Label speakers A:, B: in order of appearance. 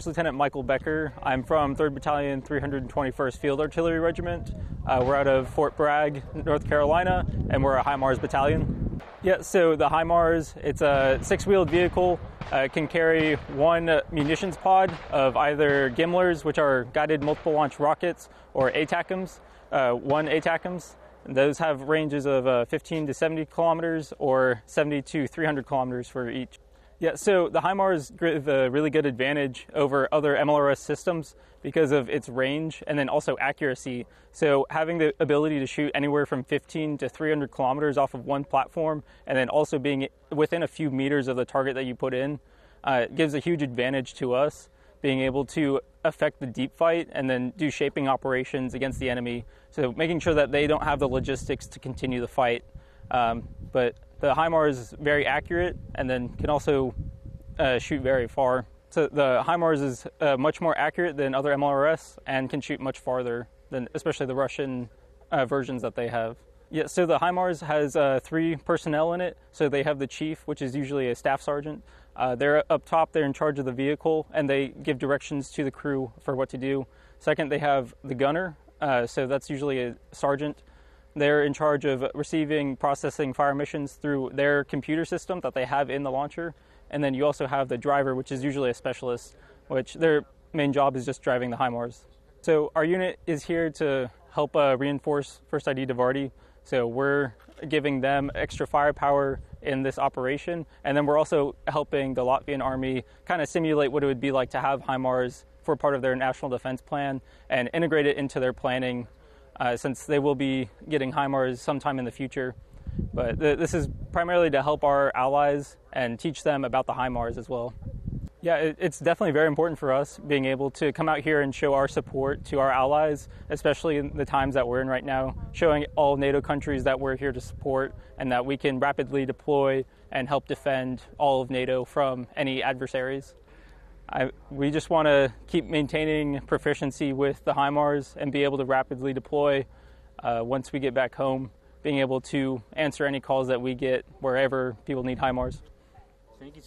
A: Lieutenant Michael Becker. I'm from 3rd Battalion, 321st Field Artillery Regiment. We're out of Fort Bragg, North Carolina, and we're a HIMARS battalion. Yeah, so the HIMARS, it's a 6-wheeled vehicle. It can carry one munitions pod of either GMLRs, which are guided multiple launch rockets, or ATACMs, one ATACMs. Those have ranges of 15 to 70 kilometers or 70 to 300 kilometers for each. Yeah, so the HIMARS gives a really good advantage over other MLRS systems because of its range and then also accuracy. So having the ability to shoot anywhere from 15 to 300 kilometers off of one platform and then also being within a few meters of the target that you put in gives a huge advantage to us, being able to affect the deep fight and then do shaping operations against the enemy. So making sure that they don't have the logistics to continue the fight. But the HIMARS is very accurate and then can also shoot very far. So the HIMARS is much more accurate than other MLRS and can shoot much farther than especially the Russian versions that they have. Yeah, so the HIMARS has 3 personnel in it. So they have the chief, which is usually a staff sergeant. They're up top, they're in charge of the vehicle, and they give directions to the crew for what to do. Second, they have the gunner, so that's usually a sergeant. They're in charge of receiving, processing fire missions through their computer system that they have in the launcher. And then you also have the driver, which is usually a specialist, which their main job is just driving the HIMARS. So our unit is here to help reinforce 1st ID Devardi. So we're giving them extra firepower in this operation. And then we're also helping the Latvian Army kind of simulate what it would be like to have HIMARS for part of their national defense plan and integrate it into their planning since they will be getting HIMARS sometime in the future. But this is primarily to help our allies and teach them about the HIMARS as well. Yeah, it's definitely very important for us being able to come out here and show our support to our allies, especially in the times that we're in right now, showing all NATO countries that we're here to support and that we can rapidly deploy and help defend all of NATO from any adversaries. We just want to keep maintaining proficiency with the HIMARS and be able to rapidly deploy once we get back home, being able to answer any calls that we get wherever people need HIMARS.
B: Thank you.